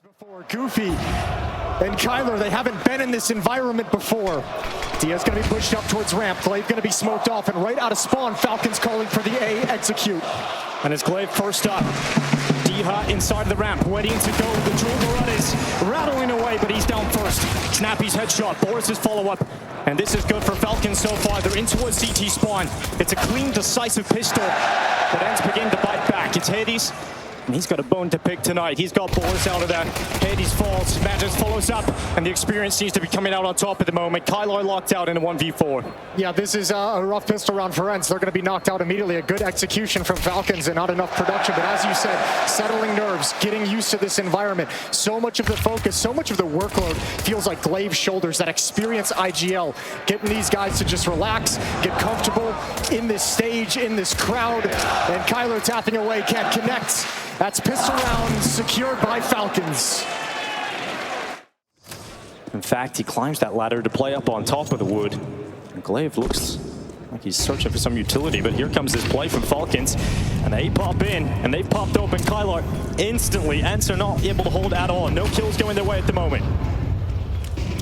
Before Goofy and Kylar, they haven't been in this environment before. Dia's gonna be pushed up towards ramp. Glaive gonna be smoked off, and right out of spawn, Falcons calling for the A execute. And it's Glaive first up. Dыcha inside the ramp, waiting to go. The Jewel run is rattling away, but he's down first. Snappi's headshot, BOROS' follow-up. And this is good for Falcons so far. They're in towards CT spawn. It's a clean, decisive pistol, but ENCE begin to bite back. It's Hades. And he's got a bone to pick tonight. He's got BOROS out of that. Hades falls, Magisk follows up, and the experience seems to be coming out on top at the moment. Kylar locked out in a 1v4. Yeah, this is a rough pistol round for ENCE. They're going to be knocked out immediately. A good execution from Falcons and not enough production. But as you said, settling nerves, getting used to this environment. So much of the focus, so much of the workload feels like Glaive's shoulders, that experience IGL. Getting these guys to just relax, get comfortable in this stage, in this crowd. And Kylar tapping away, can't connect. That's pistol round secured by Falcons. In fact, he climbs that ladder to play up on top of the wood. And Glaive looks like he's searching for some utility, but here comes this play from Falcons. And they pop in, and they popped open Kylar instantly. ENCE are not able to hold at all. No kills going their way at the moment.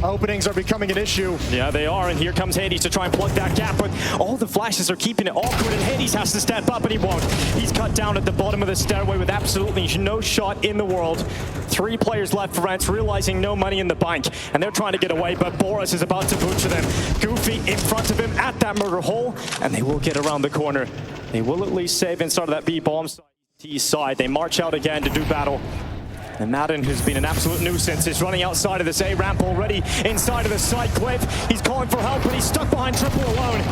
Openings are becoming an issue. Yeah, they are, and here comes Hades to try and plug that gap, but all the flashes are keeping it awkward, and Hades has to step up, and he won't. He's cut down at the bottom of the stairway with absolutely no shot in the world. 3 players left for ENCE, realizing no money in the bank, and they're trying to get away, but BOROS is about to butcher them. Goofy in front of him at that murder hole, and they will get around the corner. They will at least save inside of that B bomb side. They march out again to do battle. And Madden, who's been an absolute nuisance, is running outside of this A ramp already, inside of the site. Glaive, he's calling for help, but he's stuck behind triple alone.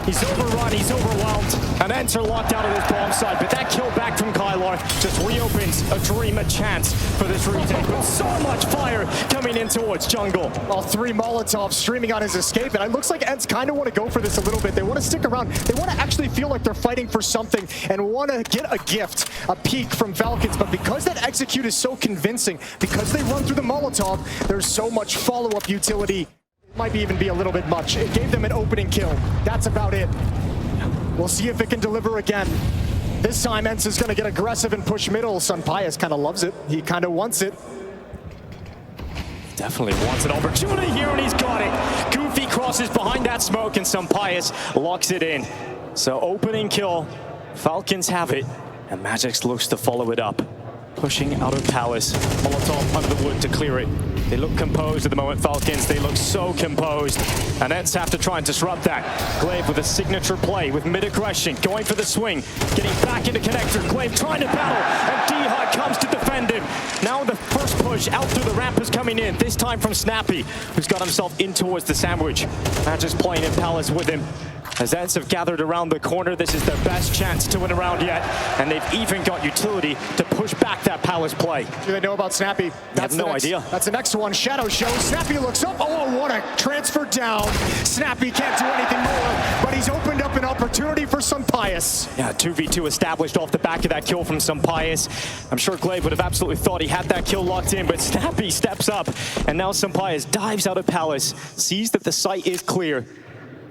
He's overrun, he's overwhelmed. And ENCE are locked out of this bomb site, but that kill back from Kylar just reopens a dream, a chance for this retake. But so much fire coming in towards jungle. Well, 3 Molotovs streaming on his escape, and it looks like ENCE kind of want to go for this a little bit. They want to stick around. They want to actually feel like they're fighting for something and want to get a gift, a peek from Falcons. But because that execute is so convincing, because they run through the Molotov, there's so much follow-up utility. Might even be a little bit much. It gave them an opening kill. That's about it. We'll see if it can deliver again. This time, ENCE is going to get aggressive and push middle. SunPayus kind of loves it. He kind of wants it. Definitely wants an opportunity here, and he's got it. Goofy crosses behind that smoke, and SunPayus locks it in. So opening kill. Falcons have it, and Magisk looks to follow it up. Pushing out of Palace. Molotov under the wood to clear it. They look composed at the moment, Falcons. They look so composed. And ENCE have to try and disrupt that. Glaive with a signature play with mid-aggression, going for the swing, getting back into connector. Glaive trying to battle, and Dыcha comes to defend him. Now the first push out through the ramp is coming in, this time from Snappi, who's got himself in towards the sandwich. Magisk playing in Palace with him. As ENCE have gathered around the corner, this is their best chance to win a round yet. And they've even got utility to push back that Palace play. Do they know about Snappi? That's no idea. That's the next one. Shadow show. Snappi looks up. Oh, what a transfer down. Snappi can't do anything more, but he's opened up an opportunity for SunPayus. Yeah, 2v2 established off the back of that kill from SunPayus. I'm sure Glaive would have absolutely thought he had that kill locked in, but Snappi steps up, and now SunPayus dives out of Palace, sees that the site is clear.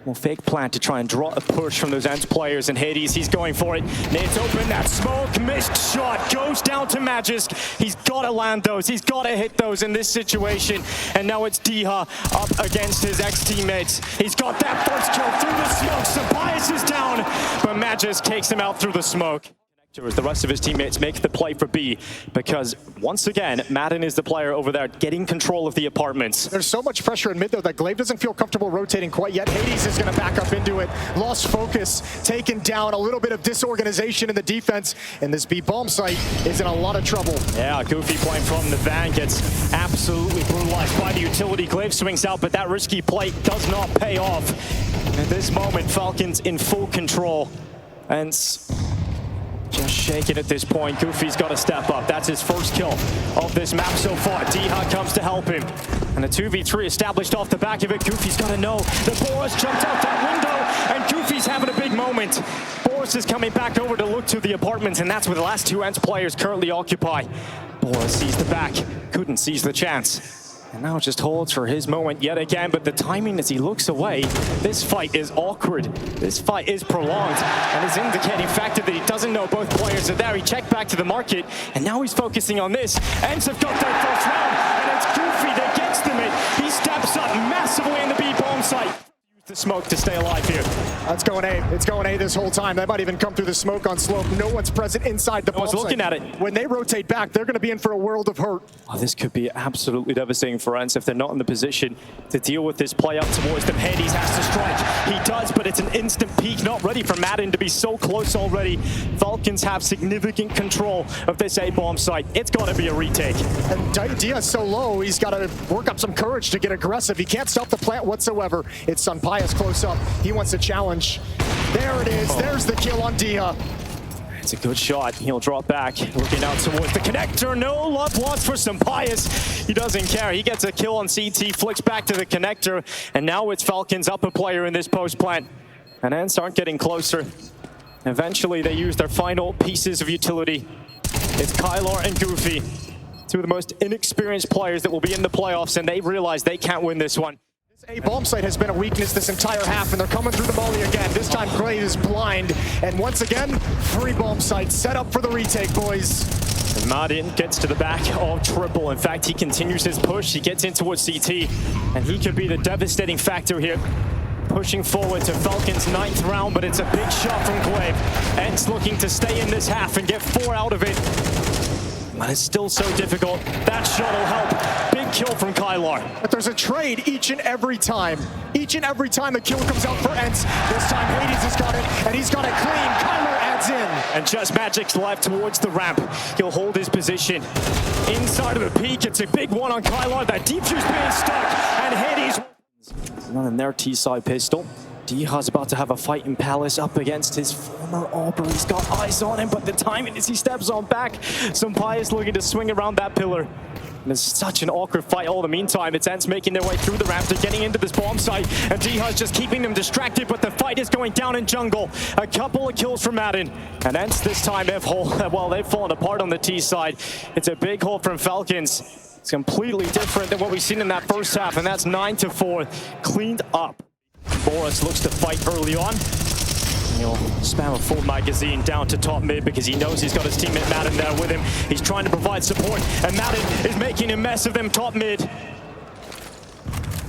Well, fake plant to try and draw a push from those ENCE players, and Hades, he's going for it. Nades open, that smoke, missed shot, goes down to Magisk. He's got to land those, he's got to hit those in this situation. And now it's Dыcha up against his ex-teammates. He's got that first kill through the smoke. SunPayus is down, but Magisk takes him out through the smoke. As the rest of his teammates make the play for B, because once again, Madden is the player over there getting control of the apartments. There's so much pressure in mid though that Glaive doesn't feel comfortable rotating quite yet. Hades is going to back up into it. Lost focus, taken down, a little bit of disorganization in the defense, and this B bomb site is in a lot of trouble. Yeah, Goofy playing from the van gets absolutely brutalized by the utility. Glaive swings out, but that risky play does not pay off. At this moment, Falcons in full control. And just shaking at this point. Goofy's got to step up. That's his first kill of this map so far. Dыcha comes to help him. And a 2v3 established off the back of it. Goofy's got to know that BOROS jumped out that window, and Goofy's having a big moment. BOROS is coming back over to look to the apartments, and that's where the last 2 ENCE players currently occupy. BOROS sees the back, couldn't seize the chance. And now just holds for his moment yet again, but the timing as he looks away, this fight is awkward. This fight is prolonged and is indicating factor that he doesn't know both players are there. He checked back to the market and now he's focusing on this. ENCE have got their first round and it's Goofy that gets them it. He steps up massively in the B-bomb site. The smoke to stay alive here. That's going A. It's going A this whole time. That might even come through the smoke on slope. No one's present inside the bomb site. Looking at it. When they rotate back, they're going to be in for a world of hurt. Oh, this could be absolutely devastating for ENCE if they're not in the position to deal with this play up towards them. Hades has to strike. He does, but it's an instant peak. Not ready for Madden to be so close already. Falcons have significant control of this A bomb site. It's got to be a retake. And dycha's so low, he's got to work up some courage to get aggressive. He can't stop the plant whatsoever. It's SunPayus close up. He wants a challenge. There it is. There's the kill on dycha. It's a good shot. He'll drop back, looking out towards the connector. No love lost for SunPayus. He doesn't care. He gets a kill on CT, flicks back to the connector, and now it's Falcons up a player in this post plant. And ENCE aren't getting closer. Eventually, they use their final pieces of utility. It's Kylar and Goofy, two of the most inexperienced players that will be in the playoffs, and they realize they can't win this one. A bomb site has been a weakness this entire half, and they're coming through the molly again. This time, Gray is blind, and once again, free bomb site set up for the retake, boys. And Martin gets to the back of triple. In fact, he continues his push. He gets in towards CT, and he could be the devastating factor here. Pushing forward to Falcons' 9th round, but it's a big shot from Glaive. ENCE looking to stay in this half and get 4 out of it. But it's still so difficult. That shot will help. Big kill from Kylar. But there's a trade each and every time. Each and every time a kill comes out for ENCE. This time Hades has got it, and he's got it clean. Kylar adds in. And just Magic's left towards the ramp. He'll hold his position. Inside of the peak, it's a big one on Kylar. That deep fuse being stuck, and Hades. Running their T-side pistol. Dycha's about to have a fight in Palace up against his former Aubrey. He's got eyes on him, but the timing as he steps on back. SunPayus looking to swing around that pillar. And it's such an awkward fight all the meantime. It's ENCE making their way through the ramp to getting into this bomb site. And Dycha's just keeping them distracted, but the fight is going down in jungle. A couple of kills from Madden. And ENCE this time, they've fallen apart on the T side. It's a big hole from Falcons. It's completely different than what we've seen in that first half, and that's 9-4, cleaned up. BOROS looks to fight early on. He'll spam a full magazine down to top mid because he knows he's got his teammate Madden there with him. He's trying to provide support, and Madden is making a mess of them top mid.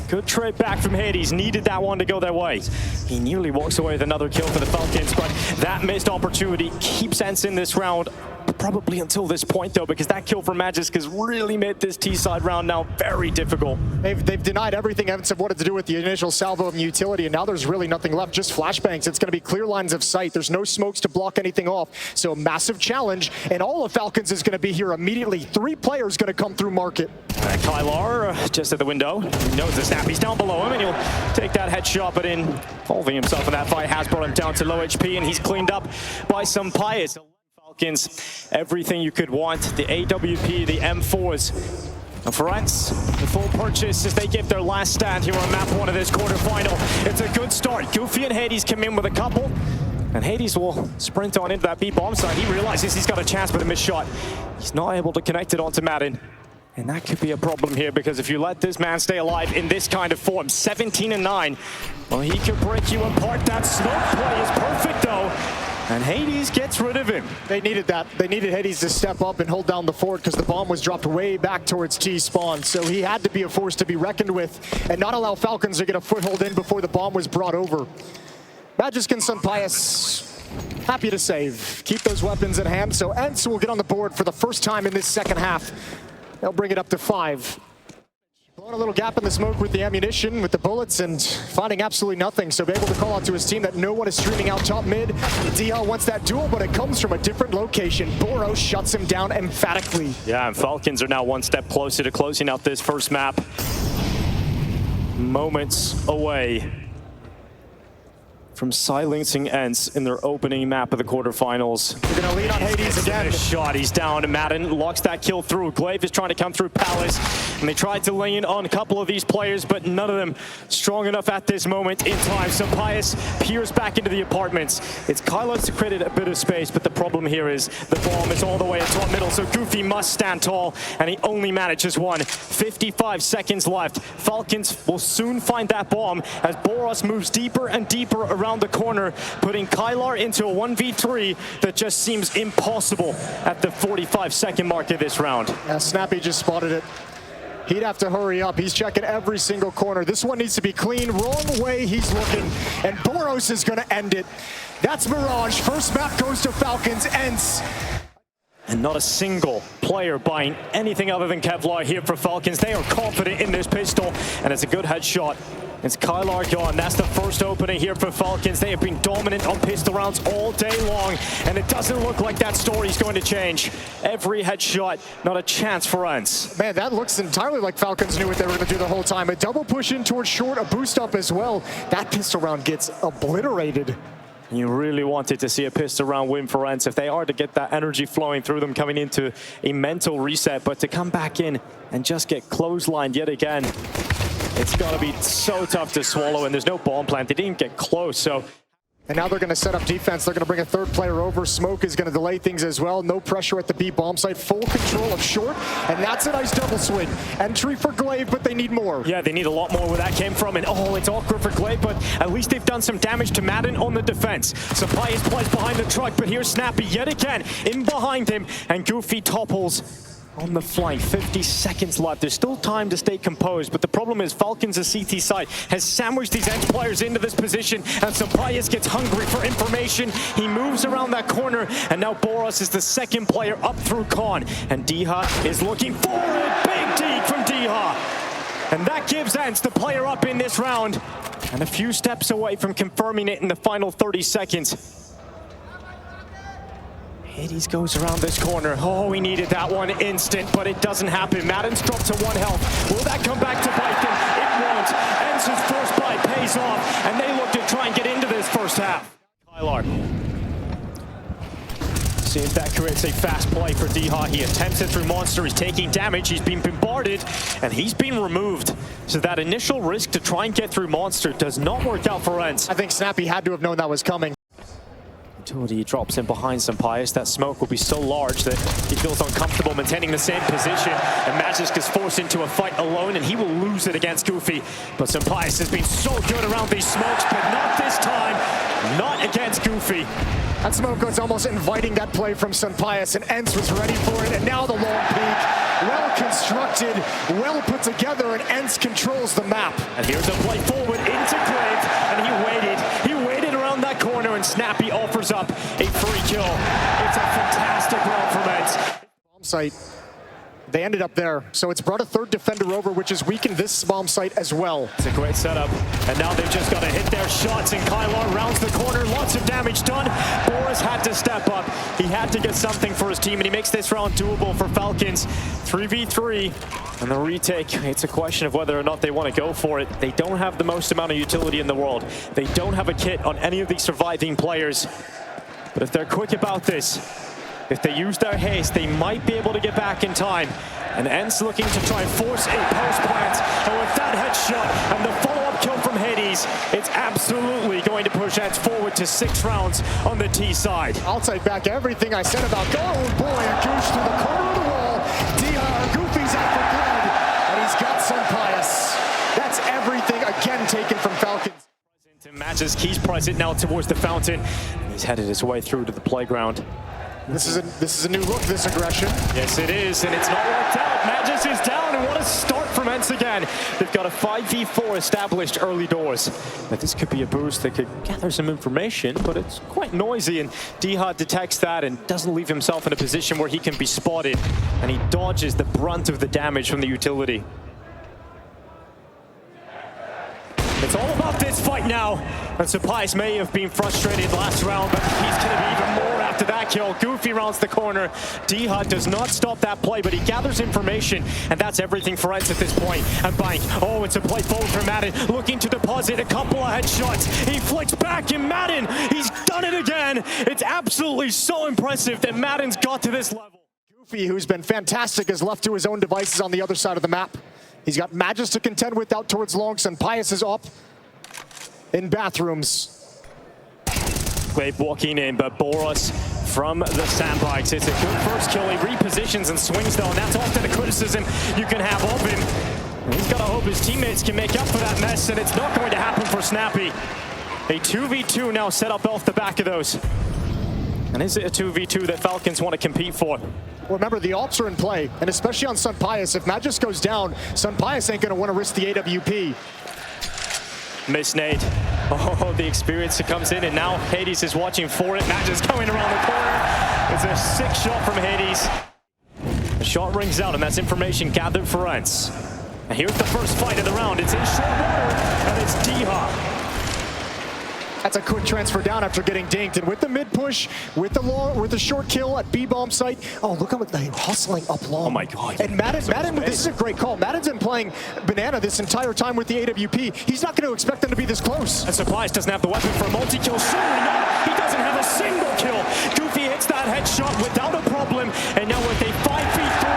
Good trade back from Hades, needed that one to go their way. He nearly walks away with another kill for the Falcons, but that missed opportunity keeps ENCE in this round. Probably until this point though, because that kill from Magisk has really made this T-side round now very difficult. They've denied everything ENCE have wanted to do with the initial salvo and utility, and now there's really nothing left, just flashbangs. It's going to be clear lines of sight. There's no smokes to block anything off, so a massive challenge, and all of Falcons is going to be here immediately. 3 players going to come through market. Kylar just at the window, he knows the Snappi's down below him, and he'll take that headshot, but involving himself in that fight has brought him down to low HP, and he's cleaned up by SunPayus. Falcons, everything you could want, the AWP, the M4s. And for ENCE, the full purchase as they give their last stand here on map 1 of this quarterfinal. It's a good start. Goofy and Hades come in with a couple, and Hades will sprint on into that B-bomb side. He realizes he's got a chance with a missed shot. He's not able to connect it onto Madden. And that could be a problem here, because if you let this man stay alive in this kind of form, 17-9, well, he could break you apart. That smoke play is perfect though. And Hades gets rid of him. They needed that. They needed Hades to step up and hold down the fort because the bomb was dropped way back towards T-spawn. So he had to be a force to be reckoned with and not allow Falcons to get a foothold in before the bomb was brought over. Magisk and SunPayus happy to save. Keep those weapons in hand. So ENCE will get on the board for the first time in this second half. They'll bring it up to 5. Blowing a little gap in the smoke with the ammunition, with the bullets, and finding absolutely nothing. So be able to call out to his team that no one is streaming out top mid. dycha wants that duel, but it comes from a different location. BOROS shuts him down emphatically. Yeah, and Falcons are now one step closer to closing out this first map. Moments away from silencing ENCE in their opening map of the quarterfinals. They're gonna lean on Hades again. Shot, he's down. Madden locks that kill through. Glaive is trying to come through Palace, and they tried to lean on a couple of these players, but none of them strong enough at this moment in time. SunPayus peers back into the apartments. It's Kylar's created a bit of space, but the problem here is the bomb is all the way at top middle, so Goofy must stand tall, and he only manages one. 55 seconds left. Falcons will soon find that bomb as BOROS moves deeper and deeper around the corner, putting Kylar into a 1v3 that just seems impossible at the 45-second mark of this round. Yeah, Snappi just spotted it. He'd have to hurry up. He's checking every single corner. This one needs to be clean. Wrong way he's looking, and BOROS is going to end it. That's Mirage. First map goes to Falcons. ENCE. And not a single player buying anything other than Kevlar here for Falcons. They are confident in this pistol, and it's a good headshot. It's Kylar gone. That's the first opening here for Falcons. They have been dominant on pistol rounds all day long, and it doesn't look like that story's going to change. Every headshot, not a chance for ENCE. Man, that looks entirely like Falcons knew what they were going to do the whole time. A double push in towards short, a boost up as well. That pistol round gets obliterated. You really wanted to see a pistol round win for ENCE if they are to get that energy flowing through them coming into a mental reset, but to come back in and just get clotheslined yet again, it's got to be so tough to swallow, and there's no bomb plant. They didn't get close, so. And now they're going to set up defense. They're going to bring a third player over. Smoke is going to delay things as well. No pressure at the B bomb site. Full control of short, and that's a nice double swing. Entry for Glaive, but they need more. Yeah, they need a lot more where that came from, and oh, it's awkward for Glaive, but at least they've done some damage to Madden on the defense. SunPayus plays behind the truck, but here's Snappi yet again in behind him, and Goofy topples on the flank. 50 seconds left. There's still time to stay composed, but the problem is Falcons' CT side has sandwiched these ENCE players into this position, and SunPayus gets hungry for information. He moves around that corner, and now BOROS is the second player up through Con, and Dыcha is looking forward. Big D from Dыcha, and that gives ENCE the player up in this round, and a few steps away from confirming it in the final 30 seconds. Hades goes around this corner. Oh, he needed that one instant, but it doesn't happen. Madden's dropped to 1 health. Will that come back to bite them? It won't. ENCE's first buy pays off, and they look to try and get into this first half. Kylar. See if that creates a fast play for Dыcha. He attempts it through Monster. He's taking damage. He's been bombarded, and he's been removed. So that initial risk to try and get through Monster does not work out for ENCE. I think Snappi had to have known that was coming. He drops in behind SunPayus. That smoke will be so large that he feels uncomfortable maintaining the same position, and Magisk is forced into a fight alone, and he will lose it against Goofy. But SunPayus has been so good around these smokes, but not this time, not against Goofy. That smoke was almost inviting that play from SunPayus, and ENCE was ready for it, and now the long peak. Well constructed, well put together, and ENCE controls the map. And here's a play forward into Glaive, and he waited around that corner, and Snappi offers up a free kill. It's a fantastic round from ENCE. Bomb site. They ended up there, so it's brought a third defender over, which has weakened this bomb site as well. It's a great setup, and now they've just got to hit their shots, and Kylar rounds the corner, lots of damage done. BOROS had to step up. He had to get something for his team, and he makes this round doable for Falcons. 3v3, and the retake, it's a question of whether or not they want to go for it. They don't have the most amount of utility in the world. They don't have a kit on any of these surviving players, but if they're quick about this, if they use their haste, they might be able to get back in time. And ENCE looking to try and force a post plant. And with that headshot and the follow-up kill from Hades, it's absolutely going to push ENCE forward to 6 rounds on the T side. I'll take back everything I said about, oh boy, a goose through the corner of the wall. Goofy's out for blood, and he's got SunPayus. That's everything again taken from Falcons. Magisk, he's present now towards the fountain. He's headed his way through to the playground. This is a new look, this aggression. Yes, it is, and it's not worked out. Magisk is down, and what a start from ENCE again. They've got a 5v4 established early doors. But this could be a boost that could gather some information, but it's quite noisy, and Dыcha detects that and doesn't leave himself in a position where he can be spotted, and he dodges the brunt of the damage from the utility. It's all about this fight now, and SunPayus may have been frustrated last round, but he's going to be even more after after that kill. Goofy rounds the corner. Dycha does not stop that play, but he gathers information, and that's everything for ENCE at this point. And Bank, oh, it's a play forward for Madden, looking to deposit a couple of headshots. He flicks back, and Madden, he's done it again. It's absolutely so impressive that Madden's got to this level. Goofy, who's been fantastic, is left to his own devices on the other side of the map. He's got Magisk to contend with out towards long. SunPayus is up in bathrooms. Glaive walking in, but BOROS from the sandbags. It's a good first kill. He repositions and swings though, and that's often a criticism you can have of him. He's got to hope his teammates can make up for that mess, and it's not going to happen for Snappi. A 2v2 now set up off the back of those. And is it a 2v2 that Falcons want to compete for? Remember, the ops are in play, and especially on SunPayus. If Magisk goes down, SunPayus ain't going to want to risk the AWP. Miss nade. Oh, the experience that comes in, and now Hades is watching for it. Magisk going around the corner. It's a sick shot from Hades. The shot rings out, and that's information gathered for ENCE. And here's the first fight of the round. It's in short water, and it's Dycha. That's a quick transfer down after getting dinked, and with the mid push, with the short kill at B-bomb site. Oh, look how they're hustling up long. Oh my God! And Madden, this is a great call. Madden's been playing banana this entire time with the AWP. He's not going to expect them to be this close. And SunPayus doesn't have the weapon for a multi-kill. Surely not. He doesn't have a single kill. Goofy hits that headshot without a problem, and now with a 5v3,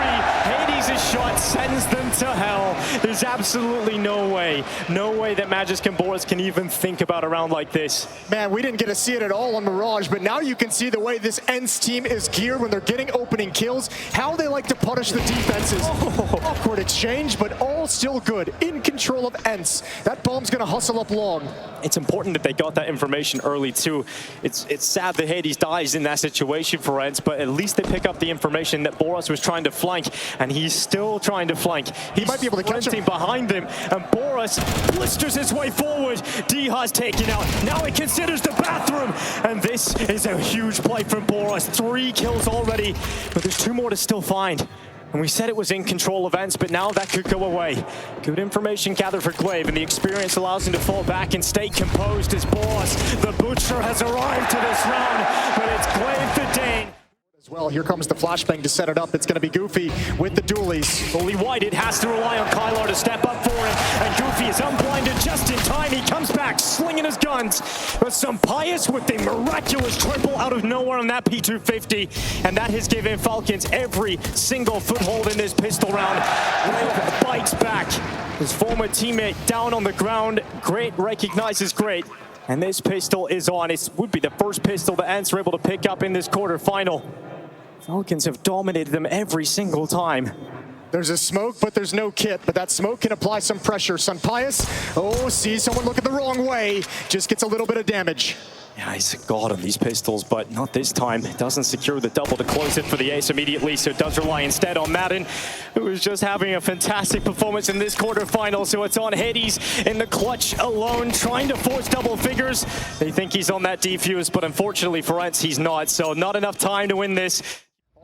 Hades' shot sends them to hell. There's absolutely no way that Magisk and BOROS can even think about a round like this. Man, we didn't get to see it at all on Mirage, but now you can see the way this ENCE team is geared when they're getting opening kills, how they like to punish the defenses. Oh. Awkward exchange, but all still good. In control of ENCE. That bomb's gonna hustle up long. It's important that they got that information early too. It's sad that Hades dies in that situation for ENCE, but at least they pick up the information that BOROS was trying to flank, and he's still trying to flank. He might be able to catch him behind him, and BOROS blisters his way forward. Dycha's taken out. Now he considers the bathroom, and this is a huge play from BOROS. 3 kills already, but there's 2 more to still find. And we said it was in control of ENCE, but now that could go away. Good information gathered for Glaive, and the experience allows him to fall back and stay composed as BOROS. The Butcher has arrived to this round, but it's Glaive the Dane. As well, here comes the flashbang to set it up. It's going to be Goofy with the dualies. Fully whited, has to rely on Kylar to step up for him, and Goofy is unblinded just in time. He comes back, slinging his guns. But SunPayus with the miraculous triple out of nowhere on that P250, and that has given Falcons every single foothold in this pistol round. Reyf bites back. His former teammate down on the ground. Great recognizes great. And this pistol is on. It would be the first pistol that ENCE were able to pick up in this quarterfinal. Falcons have dominated them every single time. There's a smoke, but there's no kit. But that smoke can apply some pressure. SunPayus, sees someone looking the wrong way. Just gets a little bit of damage. Yeah, he's a god on these pistols, but not this time. It doesn't secure the double to close it for the ace immediately, so it does rely instead on Madden, who is just having a fantastic performance in this quarterfinal. So it's on Hades in the clutch alone, trying to force double figures. They think he's on that defuse, but unfortunately for ENCE, he's not, so not enough time to win this.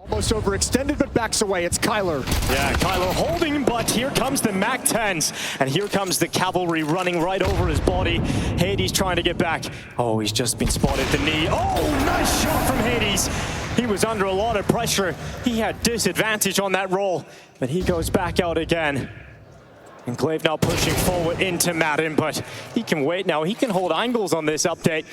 Almost overextended, but backs away. It's Kylar. Yeah, Kylar holding, but here comes the MAC-10s. And here comes the cavalry running right over his body. Hades trying to get back. Oh, he's just been spotted at the knee. Oh, nice shot from Hades. He was under a lot of pressure. He had disadvantage on that roll, but he goes back out again. And Glaive now pushing forward into Madden, but he can wait now. He can hold angles on this update.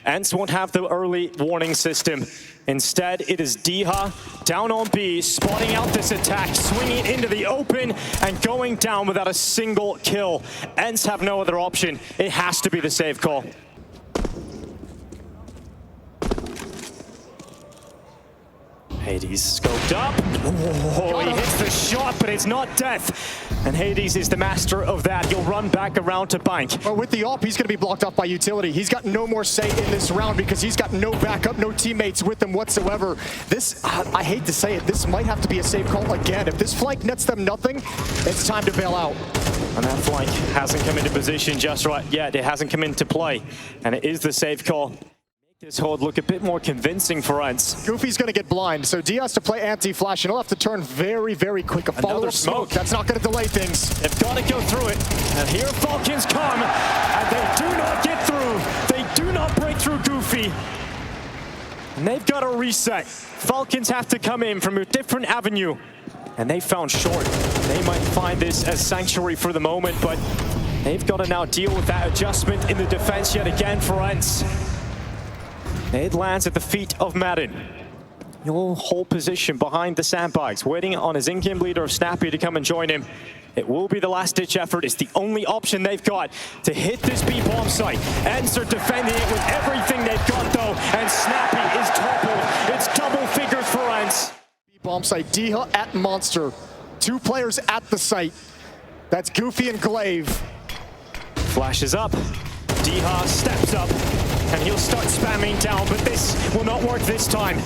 ENCE won't have the early warning system. Instead, it is Dycha down on B, spotting out this attack, swinging into the open, and going down without a single kill. ENCE have no other option. It has to be the safe call. Hades scoped up. Oh, he hits the shot, but it's not death. And Hades is the master of that. He'll run back around to Bank. Well, with the op, he's going to be blocked off by utility. He's got no more say in this round because he's got no backup, no teammates with him whatsoever. This, I hate to say it, this might have to be a safe call again. If this flank nets them nothing, it's time to bail out. And that flank hasn't come into position just right yet. It hasn't come into play. And it is the safe call. This hold look a bit more convincing for ENCE. Goofy's going to get blind, so D has to play anti-flash, and he'll have to turn very, very quick. A follow-up smoke. That's not going to delay things. They've got to go through it. And here Falcons come, and they do not get through. They do not break through Goofy. And they've got to reset. Falcons have to come in from a different avenue. And they found short. They might find this as sanctuary for the moment, but they've got to now deal with that adjustment in the defense yet again for ENCE. It lands at the feet of Madden. He'll hold position behind the sandbags, waiting on his in-game leader of Snappi to come and join him. It will be the last-ditch effort. It's the only option they've got to hit this B-bomb site. ENCE are defending it with everything they've got, though, and Snappi is toppled. It's double figures for ENCE. B-bomb site, Dыcha at Monster. 2 players at the site. That's Goofy and Glaive. Flashes up. Dыcha steps up, and he'll start spamming down, but this will not work this time.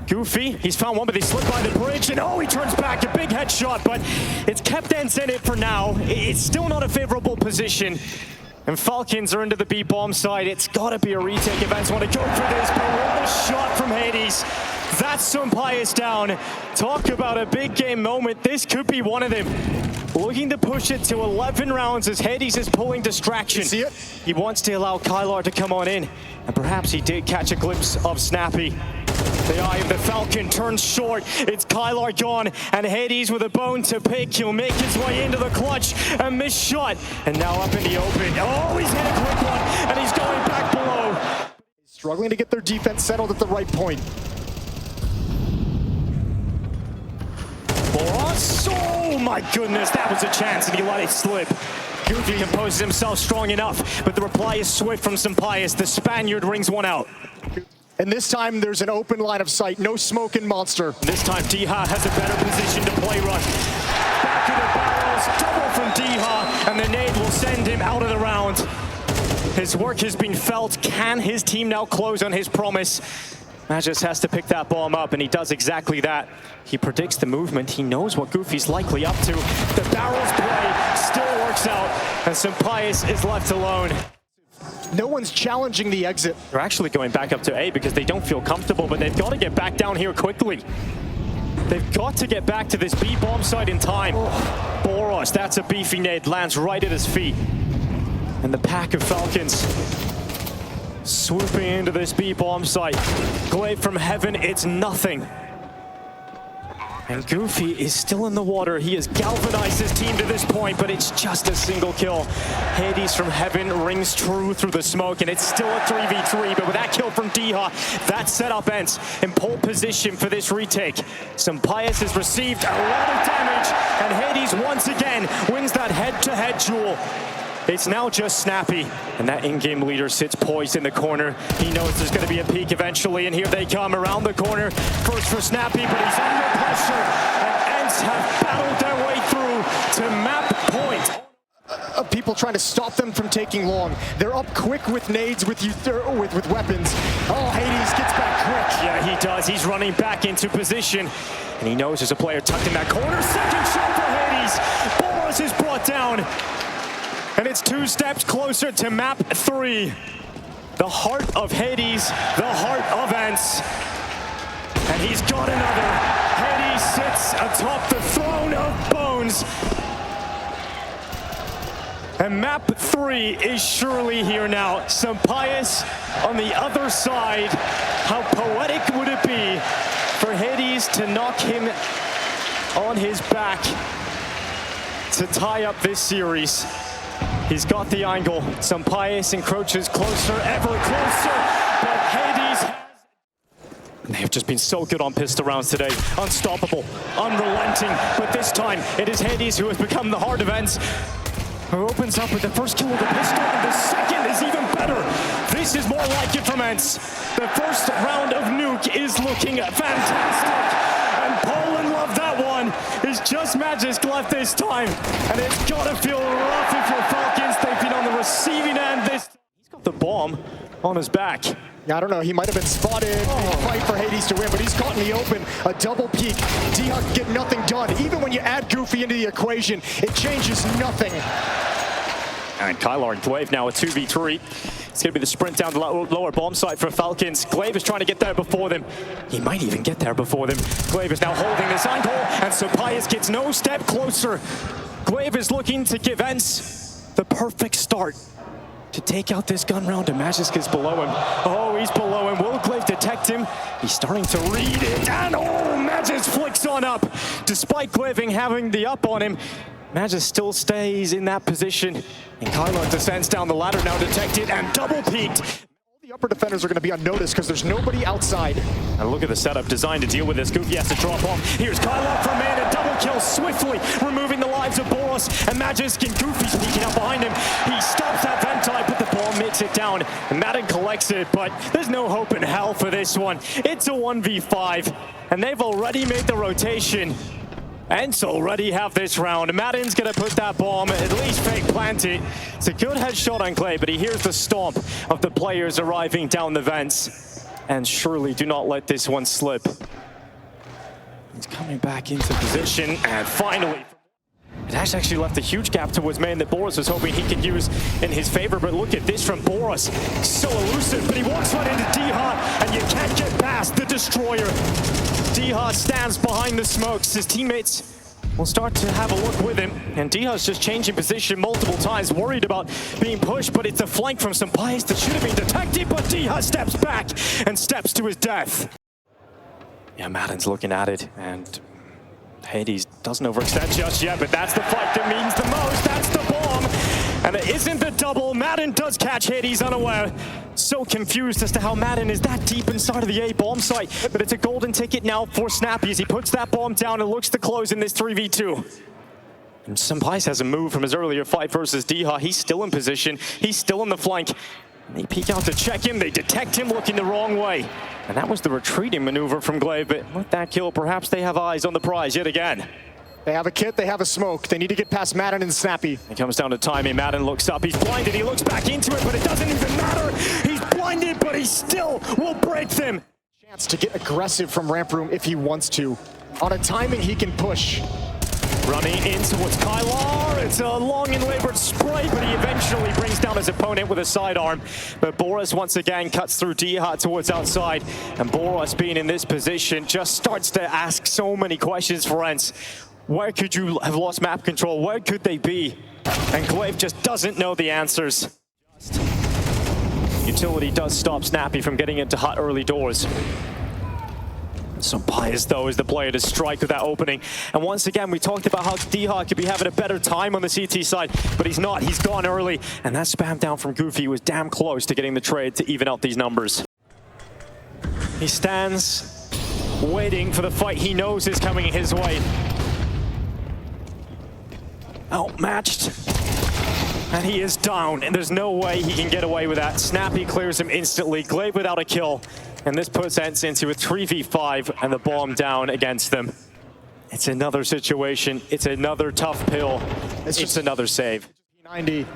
Goofy, he's found one, but they slip by the bridge, and oh, he turns back, a big headshot, but it's kept ENCE in it for now. It's still not a favorable position, and Falcons are into the B-bomb side. It's gotta be a retake if ENCE want to go for this, but what a shot from Hades. That's SunPayus down. Talk about a big game moment. This could be one of them. Looking to push it to 11 rounds as Hades is pulling distraction. You see it? He wants to allow Kylar to come on in, and perhaps he did catch a glimpse of Snappi. The eye of the Falcon turns short. It's Kylar gone, and Hades with a bone to pick. He'll make his way into the clutch, a missed shot, and now up in the open. Oh, he's hit a quick one, and he's going back below. Struggling to get their defense settled at the right point. BOROS, oh my goodness, that was a chance, and he let it slip. Goofy composes himself strong enough, but the reply is swift from SunPayus. The Spaniard rings one out. And this time, there's an open line of sight. No smoke in Monster. This time, Dыcha has a better position to play rush. Back to the barrels, double from Dыcha, and the nade will send him out of the round. His work has been felt. Can his team now close on his promise? Magisk has to pick that bomb up, and he does exactly that. He predicts the movement. He knows what Goofy's likely up to. The barrels play still works out, and SunPayus is left alone. No one's challenging the exit. They're actually going back up to A because they don't feel comfortable, but they've got to get back down here quickly. They've got to get back to this B-bomb site in time. BOROS, that's a beefy nade, lands right at his feet. And the pack of Falcons swooping into this B-bomb site. Glaive from heaven, it's nothing. And Goofy is still in the water. He has galvanized his team to this point, but it's just a single kill. Hades from heaven rings true through the smoke, and it's still a 3v3, but with that kill from Dыcha, that set up ENCE in pole position for this retake. SunPayus has received a lot of damage, and Hades once again wins that head-to-head duel. It's now just Snappi, and that in-game leader sits poised in the corner. He knows there's going to be a peak eventually, and here they come around the corner. First for Snappi, but he's under pressure, and ENCE have battled their way through to map point. Of people trying to stop them from taking long. They're up quick with nades, with weapons. Oh, Hades gets back quick. Yeah, he does. He's running back into position, and he knows there's a player tucked in that corner. Second shot for Hades. BOROS is brought down. And it's 2 steps closer to map 3. The heart of Hades, the heart of ENCE. And he's got another. Hades sits atop the throne of bones. And map 3 is surely here now. SunPayus on the other side. How poetic would it be for Hades to knock him on his back to tie up this series? He's got the angle. SunPayus encroaches closer, ever closer, but Hades has... They have just been so good on pistol rounds today. Unstoppable, unrelenting, but this time it is Hades who has become the heart of ENCE, who opens up with the first kill of the pistol, and the second is even better. This is more like it from ENCE. The first round of Nuke is looking fantastic. And Poland loved that one. It's just Magisk left this time. And it's gotta feel rough if you're Falcons. They've been on the receiving end this time. He's got the bomb on his back. I don't know, he might have been spotted. Fight for Hades to win, but he's caught in the open. A double peek. Dыcha can get nothing done. Even when you add Goofy into the equation, it changes nothing. And Kylar and Glaive now a 2v3. It's going to be the sprint down the lower bomb site for Falcons. Glaive is trying to get there before them. He might even get there before them. Glaive is now holding this angle, and SunPayus gets no step closer. Glaive is looking to give ENCE the perfect start to take out this gun round, and Magisk is below him. Oh, he's below him. Will Glaive detect detect him. He's starting to read it, and Magisk flicks on up. Despite Gliving having the up on him, Magisk still stays in that position. And Kylar descends down the ladder, now detected and double peeked. The upper defenders are going to be unnoticed because there's nobody outside. And look at the setup designed to deal with this. Goofy has to drop off. Here's Kylar for man, a double kill swiftly, removing the lives of BOROS. And Magisk and Goofy sneaking up behind him. He stops that Ventai, but the ball makes it down. And Madden collects it, but there's no hope in hell for this one. It's a 1v5, and they've already made the rotation. ENCE already have this round. Madden's gonna put that bomb, at least fake plant it. It's a good headshot on Clay, but he hears the stomp of the players arriving down the vents. And surely do not let this one slip. He's coming back into position, and finally, it has actually left a huge gap towards main that BOROS was hoping he could use in his favor, but look at this from BOROS. So elusive, but he walks right into dycha, and you can't get past the destroyer. dycha stands behind the smokes. His teammates will start to have a look with him, and dycha's just changing position multiple times, worried about being pushed, but it's a flank from SunPayus that should have been detected, but dycha steps back and steps to his death. Yeah, Madden's looking at it, and Hades doesn't overextend just yet, but that's the fight that means the most. That's the bomb. And it isn't the double. Madden does catch Hades unaware. So confused as to how Madden is that deep inside of the A bomb site. But it's a golden ticket now for Snappi as he puts that bomb down and looks to close in this 3v2. And SunPayus has a move from his earlier fight versus dycha. He's still in position. He's still in the flank. They peek out to check him. They detect him looking the wrong way. And that was the retreating maneuver from Glaive, but with that kill, perhaps they have eyes on the prize yet again. They have a kit, they have a smoke. They need to get past Madden and Snappi. It comes down to timing. Madden looks up, he's blinded, he looks back into it, but it doesn't even matter. He's blinded, but he still will break them. Chance to get aggressive from ramp room if he wants to. On a timing, he can push. Running in towards Kylar. It's a long and labored spray, but he eventually brings down his opponent with a sidearm. But BOROS once again cuts through dycha towards outside. And BOROS being in this position just starts to ask so many questions for ENCE. Where could you have lost map control? Where could they be? And Glaive just doesn't know the answers. Utility does stop Snappi from getting into hut early doors. SunPayus, though, is the player to strike with that opening. And once again, we talked about how dycha could be having a better time on the CT side, but he's not. He's gone early. And that spam down from Goofy was damn close to getting the trade to even out these numbers. He stands waiting for the fight he knows is coming his way. Outmatched. And he is down, and there's no way he can get away with that. Snappi clears him instantly. Glaive without a kill. And this puts ENCE into a 3v5 and the bomb down against them. It's another situation. It's another tough pill. It's another save. 90.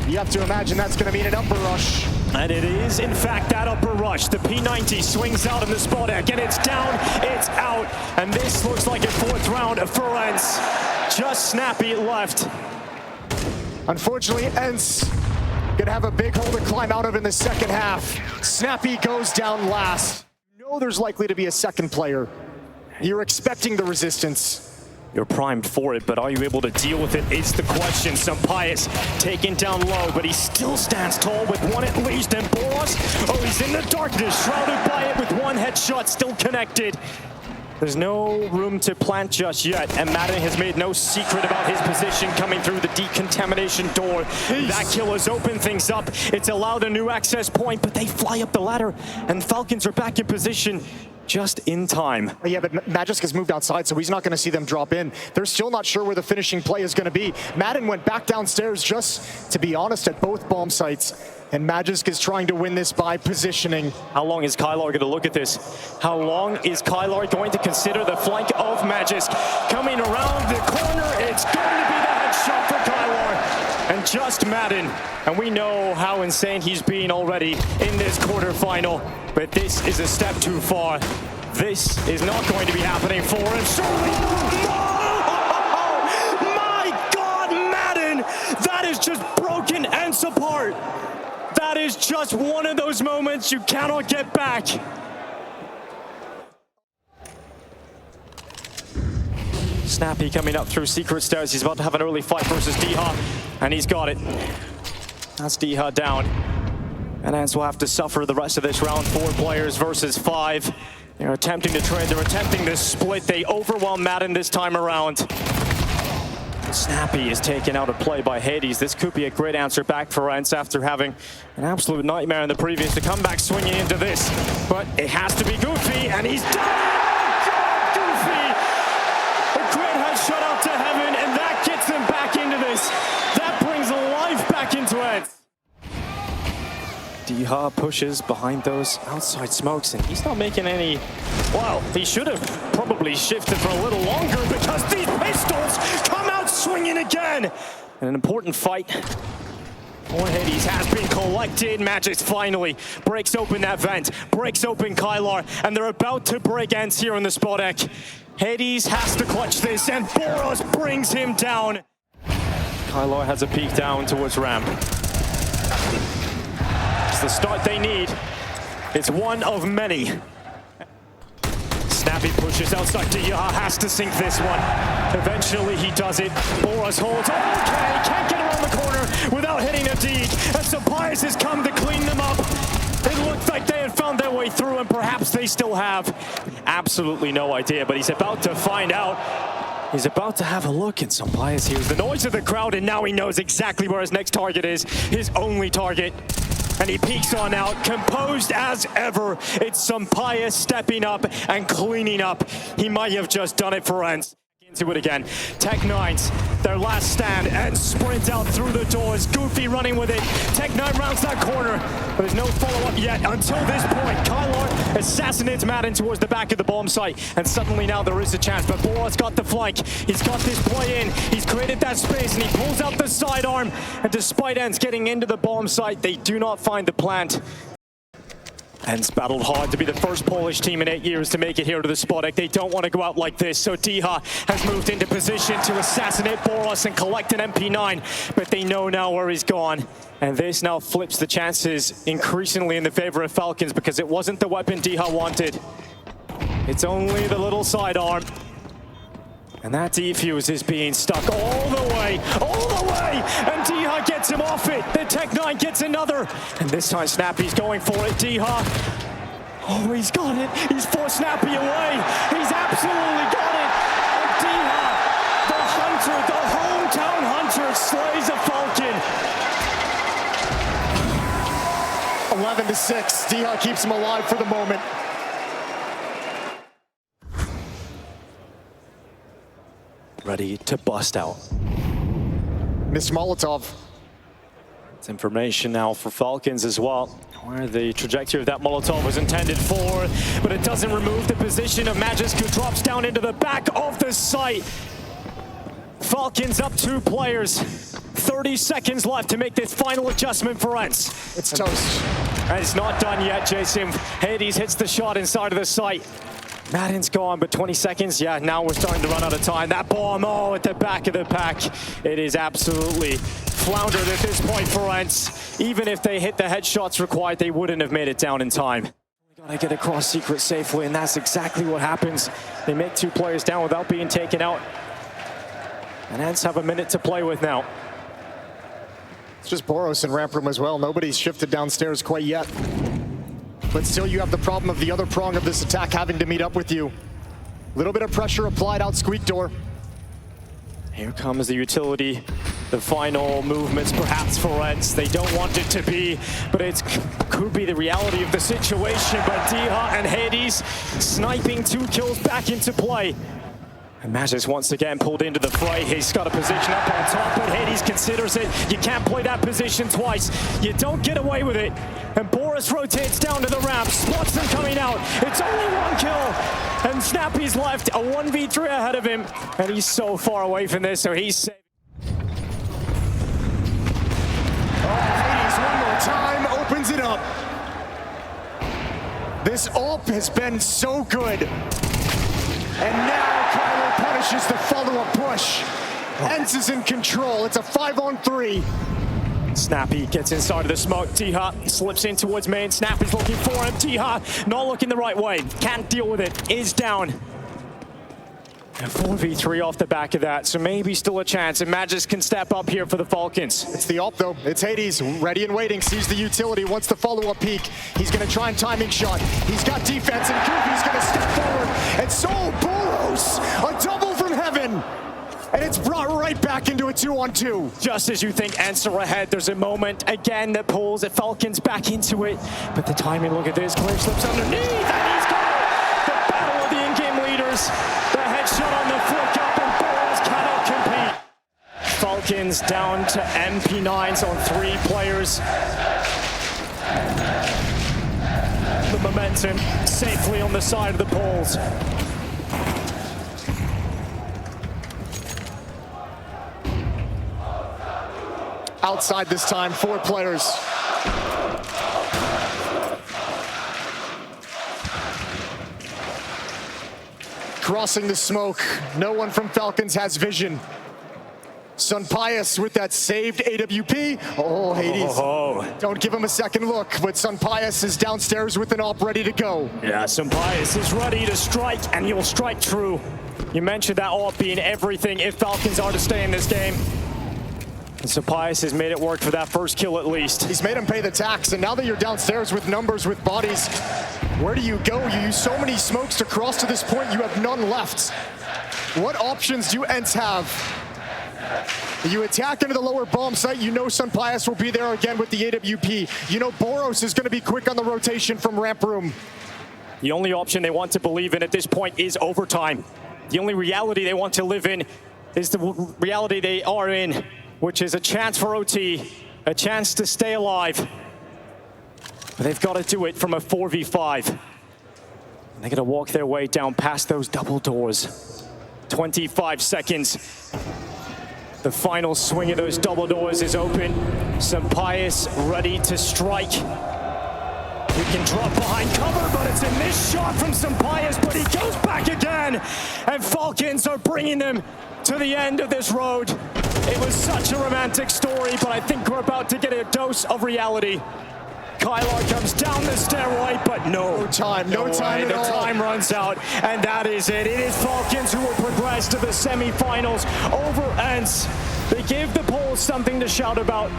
You have to imagine that's going to mean an upper rush. And it is, in fact, that upper rush. The P90 swings out in the spot egg, and it's down, it's out. And this looks like a fourth round for ENCE. Just Snappi left. Unfortunately, ENCE gonna have a big hole to climb out of in the second half. Snappi goes down last. You know there's likely to be a second player. You're expecting the resistance. You're primed for it, but are you able to deal with it is the question. SunPayus taken down low, but he still stands tall with one at least. And BOROS, oh, he's in the darkness, shrouded by it with one headshot still connected. There's no room to plant just yet, and Madden has made no secret about his position coming through the decontamination door. That kill has opened things up. It's allowed a new access point, but they fly up the ladder, and Falcons are back in position just in time. Yeah, but Magisk has moved outside, so he's not going to see them drop in. They're still not sure where the finishing play is going to be. Madden went back downstairs just, to be honest, at both bomb sites. And Magisk is trying to win this by positioning. How long is Kylar going to look at this? How long is Kylar going to consider the flank of Magisk? Coming around the corner, it's going to be the headshot for Kylar. And just Madden. And we know how insane he's been already in this quarterfinal. But this is a step too far. This is not going to be happening for him. Surely. Oh, my God, Madden! That is just broken ENCE apart. That is just one of those moments you cannot get back. Snappi coming up through secret stairs. He's about to have an early fight versus dycha, and he's got it. That's dycha down. And ENCE will have to suffer the rest of this round. 4 players versus 5. They're attempting to trade, they're attempting to split. They overwhelm Madden this time around. Snappi is taken out of play by Hades. This could be a great answer back for ENCE after having an absolute nightmare in the previous to come back swinging into this. But it has to be Goofy, and he's done it! Goofy! A great headshot up to heaven, and that gets them back into this. That brings life back into ENCE. Dha pushes behind those outside smokes, and he's not making any... Well, he should have probably shifted for a little longer because these pistols come out swinging again. And an important fight for Hades has been collected. Magisk finally breaks open that vent, breaks open Kylar, and they're about to break ENCE here on the spot deck. Hades has to clutch this, and BOROS brings him down. Kylar has a peek down towards ramp. It's the start they need. It's one of many. Snappi pushes outside. Dha has to sink this one. Eventually he does it. BOROS holds. Okay, can't get around the corner without hitting a deke. And SunPayus has come to clean them up. It looked like they had found their way through, and perhaps they still have. Absolutely no idea, but he's about to find out. He's about to have a look, and SunPayus hears the noise of the crowd, and now he knows exactly where his next target is. His only target. And he peeks on out, composed as ever. It's SunPayus stepping up and cleaning up. He might have just done it for ENCE. Into it again. Tech9's their last stand, and sprint out through the doors. Goofy running with it. Tech9 rounds that corner, but there's no follow-up yet until this point. Kylar assassinates Madden towards the back of the bomb site, and suddenly now there is a chance, but BOROS got the flank. He's got this play in. He's created that space, and he pulls out the sidearm, and despite ENCE getting into the bomb site, they do not find the plant. ENCE battled hard to be the first Polish team in 8 years to make it here to the spot deck. They don't want to go out like this, so Dha has moved into position to assassinate BOROS and collect an MP9, but they know now where he's gone. And this now flips the chances increasingly in the favor of Falcons, because it wasn't the weapon Dha wanted. It's only the little sidearm. And that defuse is being stuck all the way, and Dha gets him off it. The Tech9 gets another, and this time Snappi's going for it. Dha, oh, he's got it. He's forced Snappi away. He's absolutely got it. And Dha, the hunter, the hometown hunter, slays a Falcon. 11-6. Dha keeps him alive for the moment. Ready to bust out. Mr. Molotov. It's information now for Falcons as well, where the trajectory of that Molotov was intended for, but it doesn't remove the position of Magisk, who drops down into the back of the site. Falcons up 2 players. 30 seconds left to make this final adjustment for ENCE. It's toast. And it's not done yet, Jason. Hades hits the shot inside of the site. Madden's gone, but 20 seconds. Yeah, now we're starting to run out of time. That bomb, oh, at the back of the pack. It is absolutely floundered at this point for ENCE. Even if they hit the headshots required, they wouldn't have made it down in time. We gotta get across secret safely, and that's exactly what happens. They make 2 players down without being taken out. And ENCE have a minute to play with now. It's just BOROS in ramp room as well. Nobody's shifted downstairs quite yet. But still, you have the problem of the other prong of this attack having to meet up with you. Little bit of pressure applied out squeak door. Here comes the utility, the final movements perhaps for ENCE. They don't want it to be, but it could be the reality of the situation. But Dha and Hades sniping 2 kills back into play. And Magisk once again pulled into the fray. He's got a position up on top, but Hades considers it. You can't play that position twice. You don't get away with it. And BOROS rotates down to the ramp, spots them coming out. It's only 1 kill, and Snappi's left a 1v3 ahead of him. And he's so far away from this, so he's safe. Hades one more time, opens it up. This ult has been so good. And now Kylar punishes the follow-up push. ENCE is in control. It's a 5-on-3. Snappi gets inside of the smoke. Dha slips in towards main. Snappi's looking for him. Dha not looking the right way. Can't deal with it. Is down. 4v3 off the back of that, so maybe still a chance, and Magisk can step up here for the Falcons. It's the ult though. It's Hades, ready and waiting, sees the utility, wants the follow-up peek. He's gonna try and timing shot. He's got defense, and Goofy's gonna step forward. And so, BOROS, a double from heaven. And it's brought right back into a 2-on-2. Just as you think ENCE are ahead, there's a moment again that pulls the Falcons back into it. But the timing, look at this, Clear slips underneath, and he's got it! The battle of the in-game leaders. The headshot on the flick up, and BOROS cannot compete. Falcons down to MP9s on 3 players. The momentum safely on the side of the poles. Outside this time, 4 players. Crossing the smoke, no one from Falcons has vision. SunPayus with that saved AWP. Oh, Hades. Don't give him a second look, but SunPayus is downstairs with an AWP ready to go. Yeah, SunPayus is ready to strike, and he'll strike true. You mentioned that AWP being everything if Falcons are to stay in this game. And SunPayus has made it work for that first kill at least. He's made him pay the tax, and now that you're downstairs with numbers, with bodies, where do you go? You use so many smokes to cross to this point, you have none left. What options do ENCE have? You attack into the lower bomb site, you know SunPayus will be there again with the AWP. You know BOROS is gonna be quick on the rotation from ramp room. The only option they want to believe in at this point is overtime. The only reality they want to live in is the reality they are in, which is a chance for OT, a chance to stay alive. But they've got to do it from a 4v5. They're gonna walk their way down past those double doors. 25 seconds. The final swing of those double doors is open. SunPayus ready to strike. He can drop behind cover, but it's a missed shot from SunPayus, but he goes back again. And Falcons are bringing them to the end of this road. It was such a romantic story, but I think we're about to get a dose of reality. Kylar comes down the stairway, but no time at all. The time runs out, and that is it. It is Falcons who will progress to the semifinals over ENCE. They give the polls something to shout about.